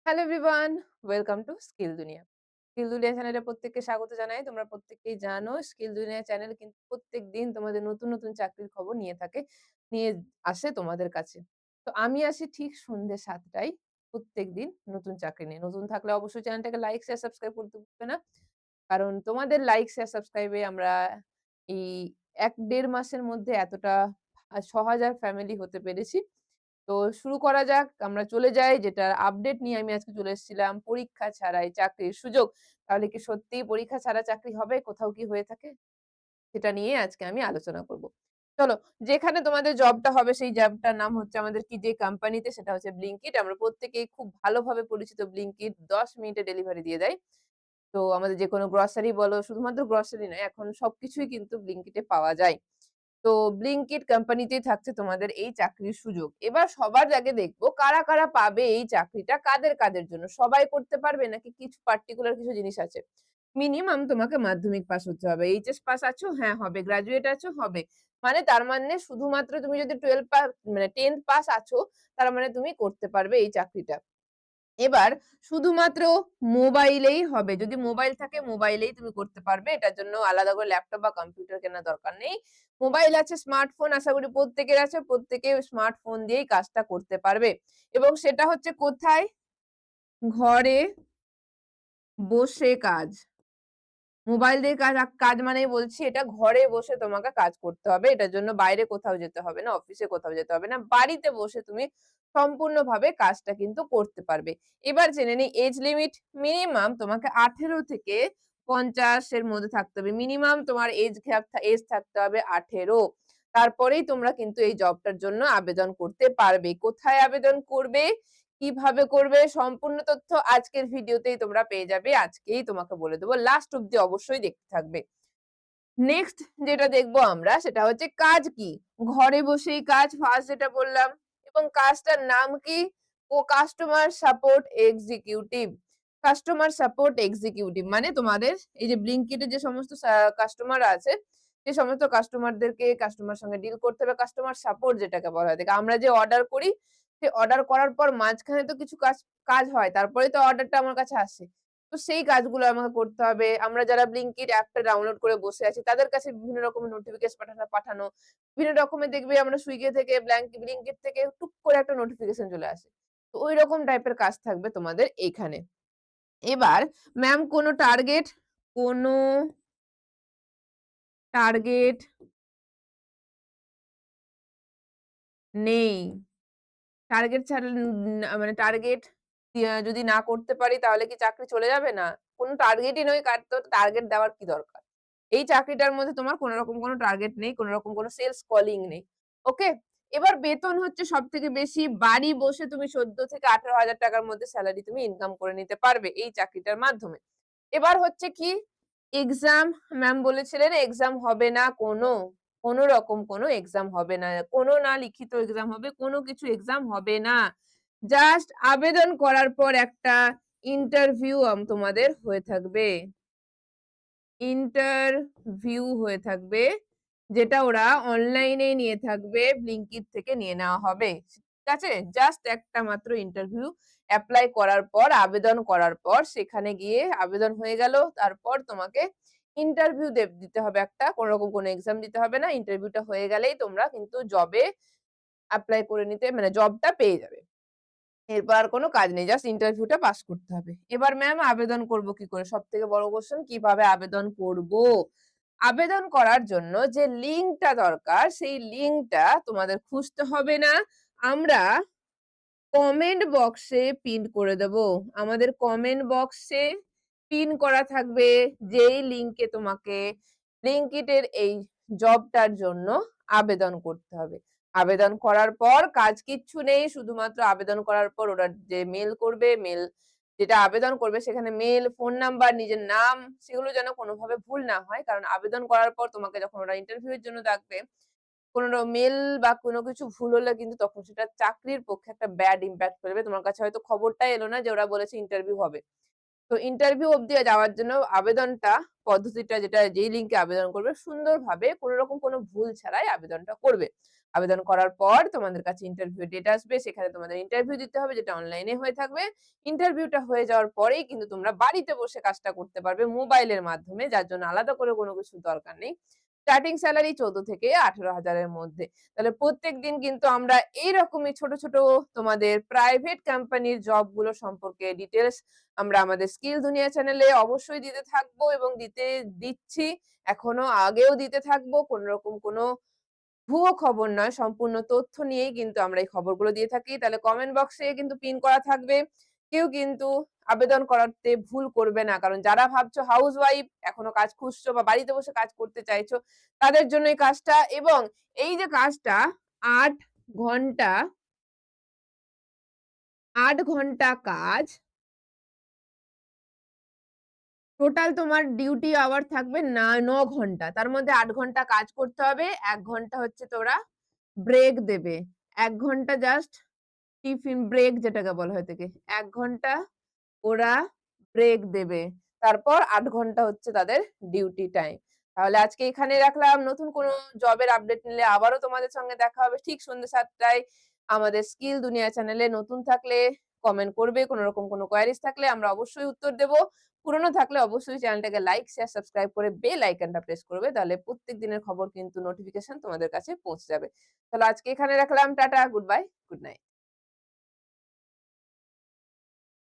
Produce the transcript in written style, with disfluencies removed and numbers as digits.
Hello everyone, welcome to skill দুনিয়া। Skill দুনিয়া চ্যানেলে প্রত্যেককে স্বাগত জানাই। তোমরা প্রত্যেকেই জানো স্কিল দুনিয়া চ্যানেল কিন্তু প্রত্যেকদিন তোমাদের নতুন, নতুন চাকরির খবর নিয়ে আসে তোমাদের কাছে। তো আমি আসি ঠিক সন্ধ্যে ৭ টায় প্রত্যেকদিন নতুন চাকরি নিয়ে। নতুন থাকলে অবশ্যই চ্যানেলটাকে লাইক, শেয়ার, সাবস্ক্রাইব করতে ভুলবে না। কারণ তোমাদের লাইক, শেয়ার, সাবস্ক্রাইবে আমরা এই ১-১.৫ মাসের মধ্যে এতটা ৬,০০০ ফ্যামিলি হতে পেরেছি। তো শুরু করা যাক। আমরা চলে যাই যেটার আপডেট নিয়ে আমি আজকে চলে এসেছিলাম। পরীক্ষা ছাড়াই চাকরির সুযোগ। তাহলে কি সত্যিই পরীক্ষা ছাড়া চাকরি হবে? কোথাও কি হয়ে থাকে? সেটা নিয়ে আজকে আমি আলোচনা করব। চলো, যেখানে তোমাদের জবটা হবে সেই জবটার নাম হচ্ছে আমাদের কি যে কোম্পানিতে সেটা হচ্ছে Blinkit। আমরা প্রত্যেকেই খুব ভালোভাবে পরিচিত Blinkit ১০ মিনিটে ডেলিভারি দিয়ে দেয়। তো আমাদের যেকোনো গ্রোসারি বলো, শুধুমাত্র গ্রোসারি নয়, এখন সবকিছুই কিন্তু Blinkit এ পাওয়া যায়। তো Blinkit কোম্পানিতেই থাকছে তোমাদের এই চাকরির সুযোগ। এবার সবার আগে দেখব কারা, কারা পাবে এই চাকরিটা, কাদের জন্য? সবাই করতে পারবে নাকি কিছু পার্টিকুলার কিছু জিনিস আছে? মিনিমাম তোমাকে মাধ্যমিক পাস হতে হবে। এইচএস পাস আছো? হ্যাঁ, হবে। গ্র্যাজুয়েট আছো? হবে। মানে তার মানে শুধুমাত্র তুমি যদি 12 মানে 10th পাস আছো, তার মানে তুমি করতে পারবে এই চাকরিটা। এবার শুধুমাত্র মোবাইলেই হবে। যদি মোবাইল থাকে মোবাইলেই তুমি করতে পারবে। এটার জন্য আলাদা করে ল্যাপটপ বা কম্পিউটার কেনার দরকার নেই। মোবাইল আছে, স্মার্টফোন আশা করি প্রত্যেকের আছে। প্রত্যেকে স্মার্টফোন দিয়েই কাজটা করতে পারবে। এবং সেটা হচ্ছে কোথায়? ঘরে বসে কাজ। মোবাইল দিয়ে কাজ মানেই বলছি এটা ঘরে বসে তোমাকে কাজ করতে হবে। এটার জন্য বাইরে কোথাও যেতে হবে না, অফিসে কোথাও যেতে হবে না। বাড়িতে বসে তুমি সম্পূর্ণভাবে কাজটা কিন্তু করতে পারবে। এবার জেনে নিই এজ লিমিট। মিনিমাম তোমাকে 18 থেকে 50 এর মধ্যে থাকতে হবে। মিনিমাম তোমার এজ থাকতে হবে 18। তারপরেই তোমরা কিন্তু এই জবটার জন্য আবেদন করতে পারবে। কোথায় আবেদন করবে? কিভাবে করবে? সম্পূর্ণ তথ্য আজকের ভিডিওতেই তোমরা পেয়ে যাবে। আজকেই তোমাকে বলে দেব। লাস্ট অব্দি অবশ্যই দেখতে থাকবে। নেক্সট যেটা দেখবো আমরা সেটা হচ্ছে কাজ কি? ঘরে বসেই কাজ ফার্স্ট যেটা বললাম এবং কাজটার নাম কি? Customer support executive. Customer support executive মানে তোমাদের এই যে Blinkit এর যে সমস্ত কাস্টমার আছে, সে সমস্ত কাস্টমারদেরকে কাস্টমার সঙ্গে ডিল করতে হবে। কাস্টমার সাপোর্ট যেটাকে বলা হয়। আমরা যে অর্ডার করি, সে অর্ডার করার পর মাঝখানে তো কিছু কাজ কাজ হয়। তারপরেই তো অর্ডারটা আমার কাছে আসে। তো সেই কাজগুলো আমাকে করতে হবে। আমরা যারা Blinkit অ্যাপটা ডাউনলোড করে বসে আছি, তাদের কাছে বিভিন্ন রকমের নোটিফিকেশন পাঠানো। বিভিন্ন রকমের দেখবে আমরা Swiggy থেকে Blinkit থেকে টুক করে একটা নোটিফিকেশন চলে আসে। তো ঐরকম টাইপের কাজ থাকবে তোমাদের এইখানে। এবার ম্যাম কোনো টার্গেট নেই। টার্গেট ছাড়া মানে টার্গেট যদি না করতে পারি তাহলে কি চাকরি চলে যাবে? না। কোন টার্গেটই নয়, কার তো টার্গেট দেওয়ার কি দরকার? এই চাকরিটার মধ্যে তোমার কোন রকম কোন টার্গেট নেই, কোন রকম কোন সেলস কলিং নেই। ওকে? এবার বেতন হচ্ছে সবথেকে বেশি। বাড়ি বসে তুমি ১৪ থেকে ১৮,০০০ টাকার মধ্যে সেলারি তুমি ইনকাম করে নিতে পারবে এই চাকরিটার মাধ্যমে। এবার হচ্ছে কি এক্সাম, ম্যাম বলেছিলেন এক্সাম হবে না কোনো। কোন রকম কোনো এক্সাম হবে না। কোনো না লিখিত এক্সাম হবে, কোনো কিছু এক্সাম হবে না। জাস্ট আবেদন করার পর একটা ইন্টারভিউ তোমাদের হয়ে থাকবে। ইন্টারভিউ হয়ে থাকবে। যেটা ওরা অনলাইনে নিয়ে থাকবে, Blinkit থেকে নিয়ে নেওয়া হবে। ঠিক আছে? জাস্ট একটা মাত্র ইন্টারভিউ এপ্লাই করার পর, আবেদন করার পর সেখানে গিয়ে আবেদন হয়ে গেল। তারপর তোমাকে ইন্টারভিউ দিতে হবে একটা। কোনরকম কোনো এক্সাম দিতে হবে না। ইন্টারভিউটা হয়ে গেলেই তোমরা কিন্তু জবে এপ্লাই করে নিতে মানে জবটা পেয়ে যাবে। এরপর আর কোনো কাজ নেই। জাস্ট ইন্টারভিউটা পাস করতে হবে। এবার ম্যাম আবেদন করব কি করে? সবথেকে বড় কোয়েশ্চেন কিভাবে আবেদন করব? আবেদন করার জন্য যে লিঙ্কটা দরকার সেই লিঙ্কটা তোমাদের খুঁজতে হবে না। আমরা কমেন্ট বক্সে পিন করে দেব। আমাদের কমেন্ট বক্সে পিন করা থাকবে যেই লিঙ্কে তোমাকে Blinkit এর এই জবটার জন্য আবেদন করতে হবে। আবেদন করার পর কাজ কিচ্ছু নেই। শুধুমাত্র আবেদন করার পর ওরা যে মেইল করবে, মেইল যেটা আবেদন করবে সেখানে মেইল, ফোন নাম্বার, নিজের নাম সেগুলো যেন কোনোভাবে ভুল না হয়। কারণ আবেদন করার পর তোমাকে যখন ওরা ইন্টারভিউ এর জন্য ডাকবে, কোনো মেল বা কোনো কিছু ভুল হলে কিন্তু তখন সেটা চাকরির পক্ষে একটা ব্যাড ইমপ্যাক্ট ফেলবে। তোমার কাছে হয়তো খবরটাই এলো না যে ওরা বলেছে ইন্টারভিউ হবে। তো ইন্টারভিউ অব্দি যাওয়ার জন্য আবেদনটা পদ্ধতিটা যেটা যেই লিঙ্কে আবেদন করবে সুন্দরভাবে কোন রকম কোনো ভুল ছাড়াই আবেদনটা করবে। আবেদন করার পর তোমাদের কাছে ইন্টারভিউ ডেট আসবে। সেখানে তোমাদের ইন্টারভিউ দিতে হবে যেটা অনলাইনে হয়ে থাকবে। ইন্টারভিউটা হয়ে যাওয়ার পরেই কিন্তু তোমরা বাড়িতে বসে কাজটা করতে পারবে মোবাইলের মাধ্যমে। যার জন্য আলাদা করে কোনো কিছুর দরকার নেই। স্টার্টিং সেলারি ১৪ থেকে ১৮,০০০ এর মধ্যে। তাহলে প্রত্যেকদিন কিন্তু আমরা এইরকমই ছোট, ছোট তোমাদের প্রাইভেট কোম্পানির জবগুলো সম্পর্কে ডিটেইলস আমরা আমাদের স্কিল দুনিয়া চ্যানেলে অবশ্যই দিতে থাকবো এবং দিচ্ছি। এখনো আগেও দিতে থাকবো। কোনরকম কোনো ভুয়ো খবর নয়, সম্পূর্ণ তথ্য নিয়েই কিন্তু আমরা এই খবরগুলো দিয়ে থাকি। তাহলে কমেন্ট বক্সে কিন্তু পিন করা থাকবে। কেউ কিন্তু আবেদন করাতে ভুল করবে না। কারণ যারা ভাবছো হাউসওয়াইফ এখনো কাজ খুঁজছো বা বাড়িতে বসে কাজ করতে চাইছো, তাদের জন্য এই কাজটা এবং এই যে কাজটা ৮ ঘন্টা ৮ ঘন্টা কাজ টোটাল তোমার ডিউটি আওয়ার থাকবে ৯ ঘন্টা। তার মধ্যে ৮ ঘন্টা কাজ করতে হবে। ১ ঘন্টা হচ্ছে তোরা ব্রেক দেবে। ১ ঘন্টা জাস্ট টিফিন ব্রেক যেটাকে বলা হয়ে থাকে। ১ ঘন্টা ওরা ব্রেক দেবে। তারপর ৮ ঘন্টা হচ্ছে তাদের ডিউটি টাইম। তাহলে আজকে এখানে রাখলাম। নতুন কোনো জবের আপডেট নিলে আবারও তোমাদের সঙ্গে দেখা হবে ঠিক সন্ধ্যে ৭ টায়। আমাদের স্কিল দুনিয়া চ্যানেলে নতুন থাকলে কমেন্ট করবে। কোন রকম কোনো কোয়েরিজ থাকলে আমরা অবশ্যই উত্তর দেব। পুরনো থাকলে অবশ্যই চ্যানেলটাকে লাইক, শেয়ার, সাবস্ক্রাইব করে বেল আইকনটা প্রেস করবে। তাহলে প্রত্যেক দিনের খবর কিন্তু নোটিফিকেশন তোমাদের কাছে পৌঁছে যাবে। তাহলে আজকে এখানে রাখলাম। Tata, good bye, good night.